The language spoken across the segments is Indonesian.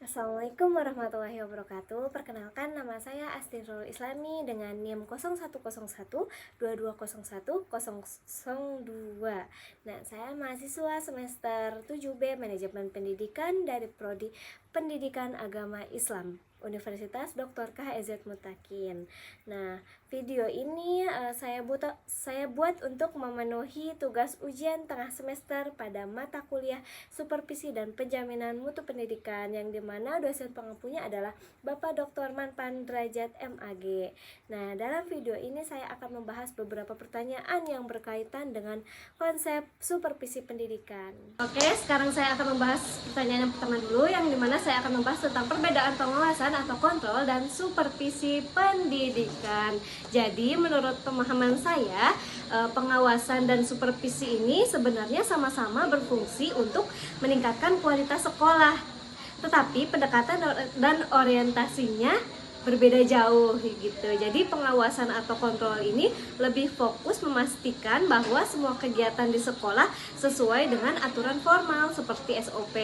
Assalamualaikum warahmatullahi wabarakatuh. Perkenalkan, nama saya Astirul Islami dengan NIM 0101-2201-002. Nah, saya mahasiswa semester 7B Manajemen Pendidikan dari Prodi Pendidikan Agama Islam Universitas Dr. K.H.E.Z. Mutakin. Nah, video ini saya buat untuk memenuhi tugas ujian tengah semester pada mata kuliah Supervisi dan Penjaminan Mutu Pendidikan, yang dimana dosen pengampunya adalah Bapak Dr. Manpan Derajat MAG. Nah, dalam video ini saya akan membahas beberapa pertanyaan yang berkaitan dengan konsep supervisi pendidikan. Oke, sekarang saya akan membahas pertanyaan yang pertama dulu, yang dimana saya akan membahas tentang perbedaan pengawasan atau kontrol dan supervisi pendidikan. Jadi menurut pemahaman saya, pengawasan dan supervisi ini sebenarnya sama-sama berfungsi untuk meningkatkan kualitas sekolah, tetapi pendekatan dan orientasinya berbeda jauh gitu. Jadi pengawasan atau kontrol ini lebih fokus memastikan bahwa semua kegiatan di sekolah sesuai dengan aturan formal seperti SOP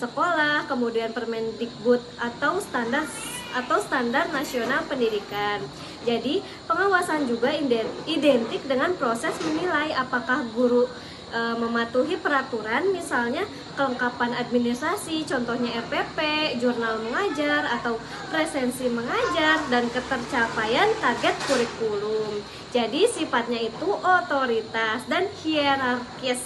sekolah, kemudian Permendikbud atau standar nasional pendidikan. Jadi pengawasan juga identik dengan proses menilai apakah guru mematuhi peraturan, misalnya kelengkapan administrasi, contohnya RPP, jurnal mengajar, atau presensi mengajar, dan ketercapaian target kurikulum. Jadi sifatnya itu otoritas dan hierarkis.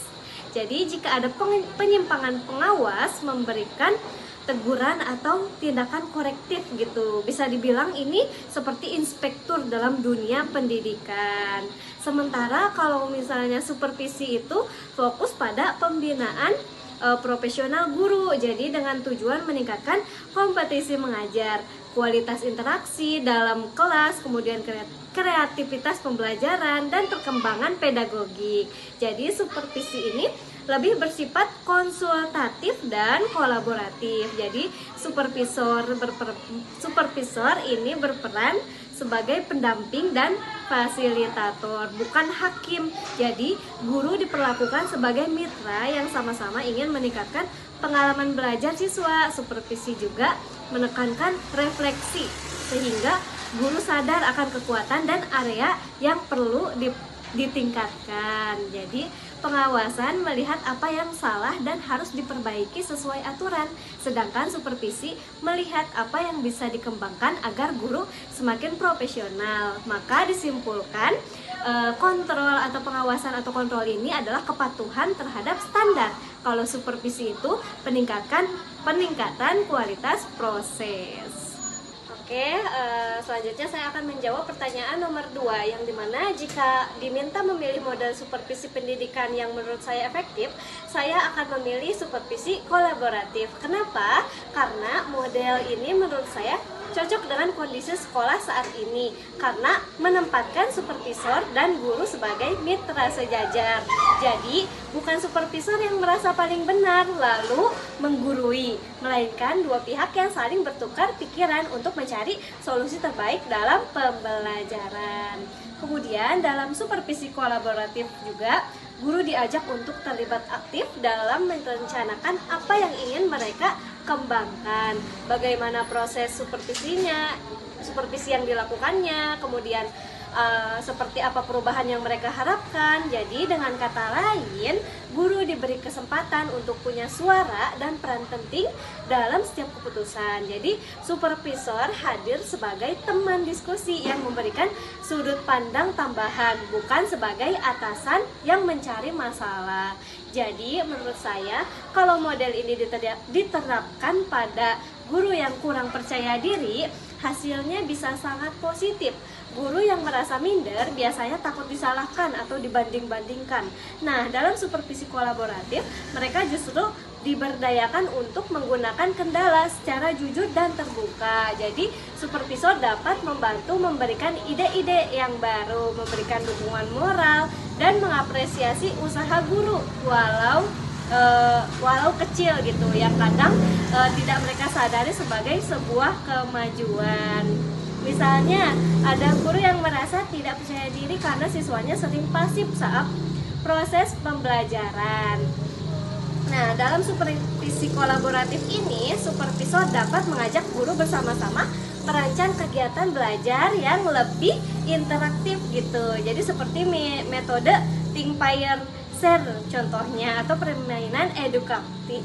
Jadi jika ada penyimpangan, pengawas memberikan teguran atau tindakan korektif gitu. Bisa dibilang ini seperti inspektur dalam dunia pendidikan. Sementara kalau misalnya supervisi itu fokus pada pembinaan profesional guru. Jadi dengan tujuan meningkatkan kompetisi mengajar, kualitas interaksi dalam kelas, kemudian kreativitas pembelajaran dan perkembangan pedagogik. Jadi supervisi ini lebih bersifat konsultatif dan kolaboratif. Jadi supervisor ini berperan sebagai pendamping dan fasilitator, bukan hakim. Jadi guru diperlakukan sebagai mitra yang sama-sama ingin meningkatkan pengalaman belajar siswa. Supervisi juga menekankan refleksi sehingga guru sadar akan kekuatan dan area yang perlu ditingkatkan. Jadi pengawasan melihat apa yang salah dan harus diperbaiki sesuai aturan, sedangkan supervisi melihat apa yang bisa dikembangkan agar guru semakin profesional. Maka disimpulkan kontrol atau pengawasan atau kontrol ini adalah kepatuhan terhadap standar. Kalau supervisi itu peningkatan kualitas proses. Oke, selanjutnya saya akan menjawab pertanyaan nomor 2, yang dimana jika diminta memilih model supervisi pendidikan yang menurut saya efektif, saya akan memilih supervisi kolaboratif. Kenapa? Karena model ini menurut saya cocok dengan kondisi sekolah saat ini, karena menempatkan supervisor dan guru sebagai mitra sejajar. Jadi bukan supervisor yang merasa paling benar lalu menggurui, melainkan dua pihak yang saling bertukar pikiran untuk mencari solusi terbaik dalam pembelajaran. Kemudian dalam supervisi kolaboratif juga, guru diajak untuk terlibat aktif dalam merencanakan apa yang ingin mereka kembangkan, bagaimana proses supervisinya, supervisi yang dilakukannya, kemudian seperti apa perubahan yang mereka harapkan. Jadi dengan kata lain, guru diberi kesempatan untuk punya suara dan peran penting dalam setiap keputusan. Jadi supervisor hadir sebagai teman diskusi yang memberikan sudut pandang tambahan, bukan sebagai atasan yang mencari masalah. Jadi menurut saya, kalau model ini diterapkan pada guru yang kurang percaya diri, hasilnya bisa sangat positif. Guru yang merasa minder biasanya takut disalahkan atau dibanding-bandingkan. Nah, dalam supervisi kolaboratif, mereka justru diberdayakan untuk menggunakan kendala secara jujur dan terbuka. Jadi, supervisor dapat membantu memberikan ide-ide yang baru, memberikan dukungan moral, dan mengapresiasi usaha guru walau kecil gitu, yang kadang tidak mereka sadari sebagai sebuah kemajuan. Misalnya, ada guru yang merasa tidak percaya diri karena siswanya sering pasif saat proses pembelajaran. Nah, dalam supervisi kolaboratif ini, supervisor dapat mengajak guru bersama-sama merancang kegiatan belajar yang lebih interaktif gitu. Jadi seperti metode think, pair, share contohnya, atau permainan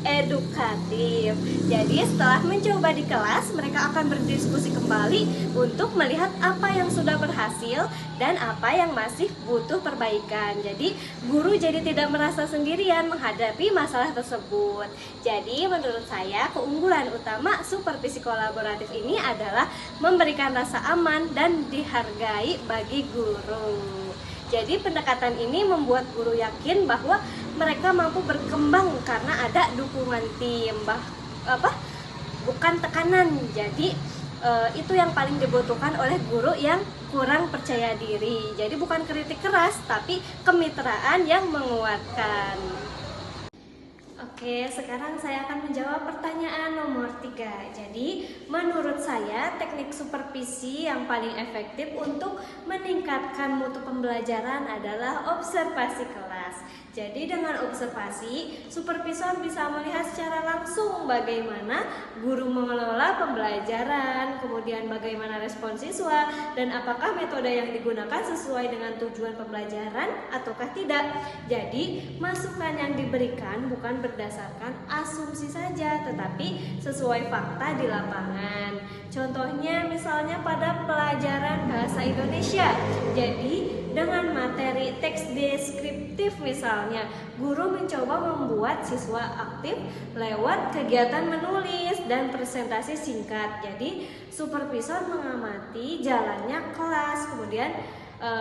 edukatif. Jadi setelah mencoba di kelas, mereka akan berdiskusi kembali untuk melihat apa yang sudah berhasil dan apa yang masih butuh perbaikan. Jadi guru jadi tidak merasa sendirian menghadapi masalah tersebut. Jadi menurut saya keunggulan utama supervisi kolaboratif ini adalah memberikan rasa aman dan dihargai bagi guru. Jadi pendekatan ini membuat guru yakin bahwa mereka mampu berkembang karena ada dukungan tim, bukan tekanan. Jadi itu yang paling dibutuhkan oleh guru yang kurang percaya diri. Jadi bukan kritik keras, tapi kemitraan yang menguatkan. Oke, sekarang saya akan menjawab pertanyaan nomor 3. Jadi, menurut saya teknik supervisi yang paling efektif untuk meningkatkan mutu pembelajaran adalah observasi kelas. Jadi dengan observasi, supervisor bisa melihat secara langsung bagaimana guru mengelola pembelajaran, kemudian bagaimana respon siswa, dan apakah metode yang digunakan sesuai dengan tujuan pembelajaran ataukah tidak. Jadi, masukan yang diberikan bukan berdasarkan asumsi saja, tetapi sesuai fakta di lapangan. Contohnya misalnya pada pelajaran bahasa Indonesia. Jadi, dengan materi teks deskriptif misalnya, guru mencoba membuat siswa aktif lewat kegiatan menulis dan presentasi singkat. Jadi supervisor mengamati jalannya kelas, kemudian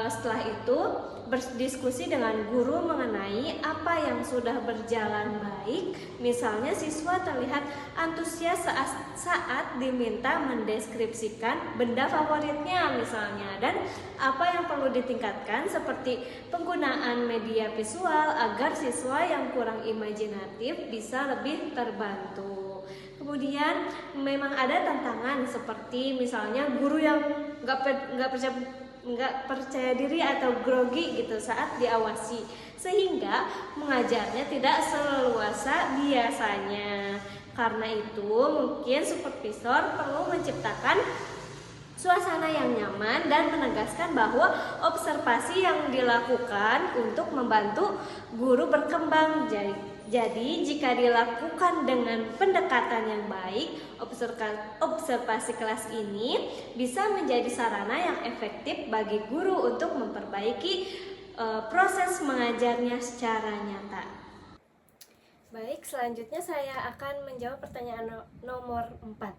setelah itu berdiskusi dengan guru mengenai apa yang sudah berjalan baik. Misalnya siswa terlihat antusias saat diminta mendeskripsikan benda favoritnya misalnya, dan apa yang perlu ditingkatkan seperti penggunaan media visual agar siswa yang kurang imajinatif bisa lebih terbantu. Kemudian memang ada tantangan seperti misalnya guru yang nggak percaya diri atau grogi gitu saat diawasi, sehingga mengajarnya tidak seleluasa biasanya. Karena itu mungkin supervisor perlu menciptakan suasana yang nyaman dan menegaskan bahwa observasi yang dilakukan untuk membantu guru berkembang. Jadi jika dilakukan dengan pendekatan yang baik, observasi kelas ini bisa menjadi sarana yang efektif bagi guru untuk memperbaiki proses mengajarnya secara nyata. Baik, selanjutnya saya akan menjawab pertanyaan nomor 4,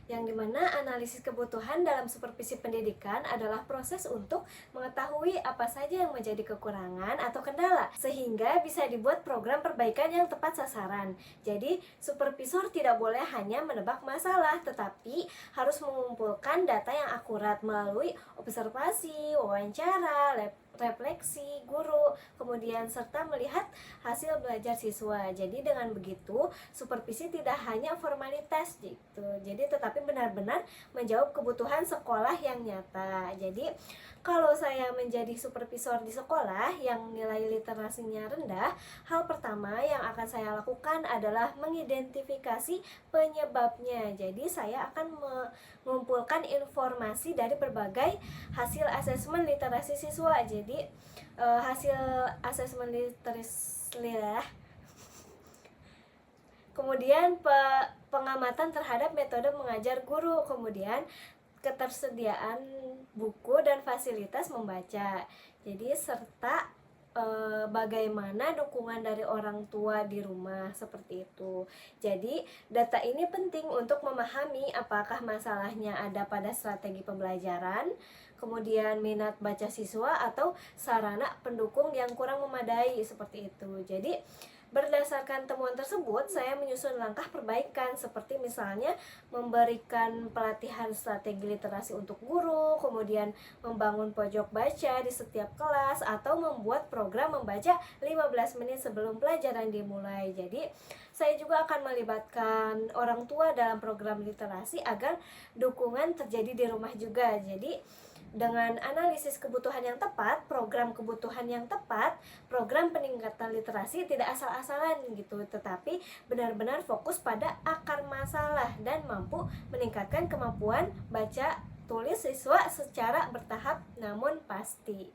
yang dimana analisis kebutuhan dalam supervisi pendidikan adalah proses untuk mengetahui apa saja yang menjadi kekurangan atau kendala, sehingga bisa dibuat program perbaikan yang tepat sasaran. Jadi, supervisor tidak boleh hanya menebak masalah, tetapi harus mengumpulkan data yang akurat melalui observasi, wawancara, refleksi guru, kemudian serta melihat hasil belajar siswa. Jadi dengan begitu supervisi tidak hanya formalitas gitu. Jadi tetapi benar-benar menjawab kebutuhan sekolah yang nyata. Jadi kalau saya menjadi supervisor di sekolah yang nilai literasinya rendah, hal pertama yang akan saya lakukan adalah mengidentifikasi penyebabnya. Jadi saya akan mengumpulkan informasi dari berbagai hasil asesmen literasi siswa. Jadi hasil asesmen literasi, kemudian pengamatan terhadap metode mengajar guru, kemudian ketersediaan buku dan fasilitas membaca. Jadi serta bagaimana dukungan dari orang tua di rumah, seperti itu. Jadi data ini penting untuk memahami apakah masalahnya ada pada strategi pembelajaran, kemudian minat baca siswa, atau sarana pendukung yang kurang memadai, seperti itu. Jadi berdasarkan temuan tersebut, saya menyusun langkah perbaikan seperti misalnya memberikan pelatihan strategi literasi untuk guru, kemudian membangun pojok baca di setiap kelas, atau membuat program membaca 15 menit sebelum pelajaran dimulai. Jadi, saya juga akan melibatkan orang tua dalam program literasi agar dukungan terjadi di rumah juga. Jadi, Dengan analisis kebutuhan yang tepat, program kebutuhan yang tepat, program peningkatan literasi tidak asal-asalan gitu, tetapi benar-benar fokus pada akar masalah dan mampu meningkatkan kemampuan baca tulis siswa secara bertahap namun pasti.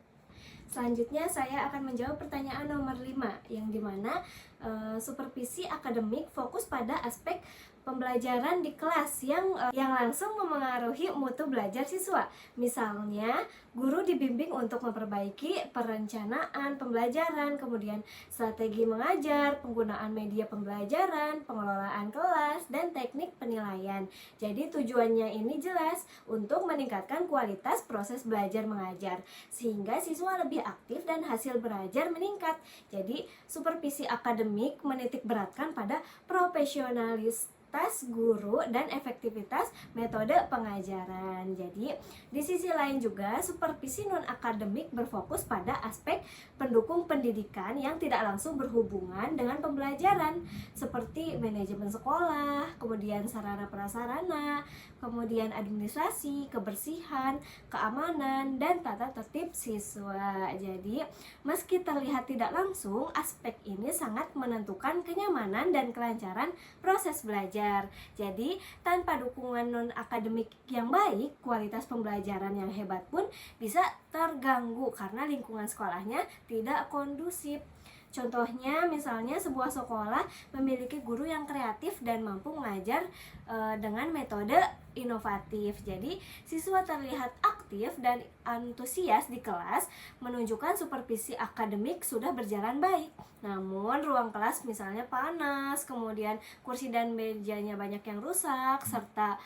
Selanjutnya saya akan menjawab pertanyaan nomor 5, yang dimana supervisi akademik fokus pada aspek pembelajaran di kelas yang langsung memengaruhi mutu belajar siswa. Misalnya, guru dibimbing untuk memperbaiki perencanaan pembelajaran, kemudian strategi mengajar, penggunaan media pembelajaran, pengelolaan kelas, dan teknik penilaian. Jadi tujuannya ini jelas untuk meningkatkan kualitas proses belajar mengajar, sehingga siswa lebih aktif dan hasil belajar meningkat. Jadi supervisi akademik menitik beratkan pada profesionalitas guru dan efektivitas metode pengajaran. Jadi, di sisi lain juga supervisi non-akademik berfokus pada aspek pendukung pendidikan yang tidak langsung berhubungan dengan pembelajaran, seperti manajemen sekolah, kemudian sarana prasarana, kemudian administrasi, kebersihan, keamanan, dan tata tertib siswa. Jadi, meski terlihat tidak langsung, aspek ini sangat menentukan kenyamanan dan kelancaran proses belajar. Jadi, tanpa dukungan non-akademik yang baik, kualitas pembelajaran yang hebat pun bisa terganggu karena lingkungan sekolahnya tidak kondusif. Contohnya, misalnya sebuah sekolah memiliki guru yang kreatif dan mampu mengajar dengan metode inovatif. Jadi, siswa terlihat aktif dan antusias di kelas, menunjukkan supervisi akademik sudah berjalan baik. Namun, ruang kelas misalnya panas, kemudian kursi dan mejanya banyak yang rusak, serta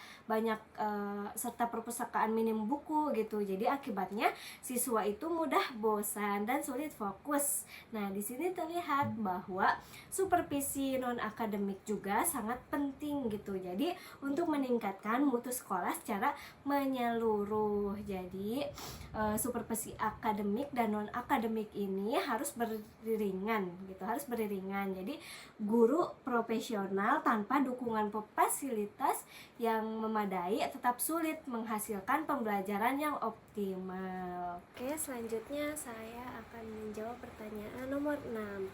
perpustakaan minim buku gitu. Jadi, akibatnya siswa itu mudah bosan dan sulit fokus. Nah, di sini terlihat bahwa supervisi non-akademik juga sangat penting gitu. Jadi, untuk meningkatkan mutu sekolah secara menyeluruh. Jadi, supervisi akademik dan non-akademik ini harus beriringan gitu, harus beriringan. Jadi, guru profesional tanpa dukungan fasilitas yang memadai tetap sulit menghasilkan pembelajaran yang optimal. Oke, selanjutnya saya akan menjawab pertanyaan nomor 6,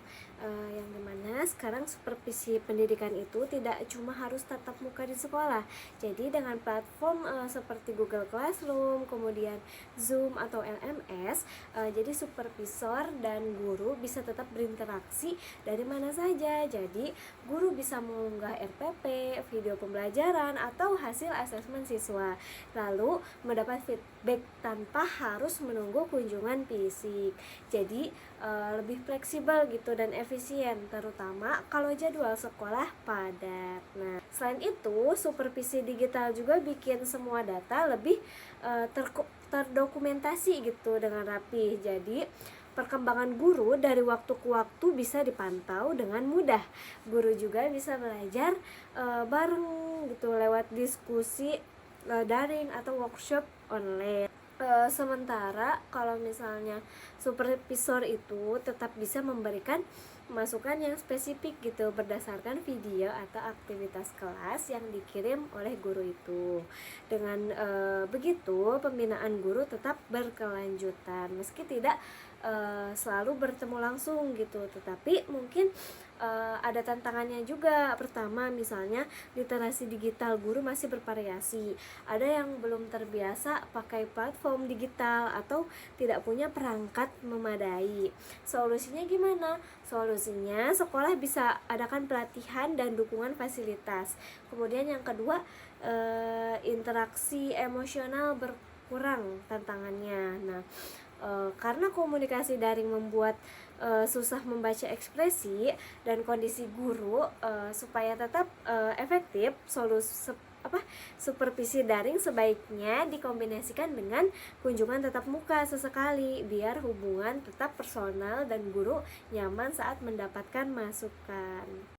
yang dimana sekarang supervisi pendidikan itu tidak cuma harus tatap muka di sekolah. Jadi dengan platform seperti Google Classroom, kemudian Zoom atau LMS, jadi supervisor dan guru bisa tetap berinteraksi dari mana saja. Jadi guru bisa mengunggah RPP, video pembelajaran, atau hasil asesmen siswa, lalu mendapat feedback tanpa harus menunggu kunjungan fisik. Jadi lebih fleksibel gitu dan efisien, terutama kalau jadwal sekolah padat. Nah, selain itu, supervisi digital juga bikin semua data lebih terdokumentasi gitu dengan rapi. Jadi perkembangan guru dari waktu ke waktu bisa dipantau dengan mudah. Guru juga bisa belajar bareng gitu lewat diskusi daring atau workshop online. Sementara kalau misalnya supervisor itu tetap bisa memberikan masukan yang spesifik gitu berdasarkan video atau aktivitas kelas yang dikirim oleh guru itu. Dengan begitu, pembinaan guru tetap berkelanjutan meski tidak selalu bertemu langsung gitu, tetapi mungkin ada tantangannya juga. Pertama, misalnya literasi digital guru masih bervariasi, ada yang belum terbiasa pakai platform digital atau tidak punya perangkat memadai. Solusinya gimana? Solusinya, sekolah bisa adakan pelatihan dan dukungan fasilitas. Kemudian yang kedua, interaksi emosional berkurang tantangannya. Nah, karena komunikasi daring membuat susah membaca ekspresi dan kondisi guru, supaya tetap efektif, supervisi daring sebaiknya dikombinasikan dengan kunjungan tatap muka sesekali biar hubungan tetap personal dan guru nyaman saat mendapatkan masukan.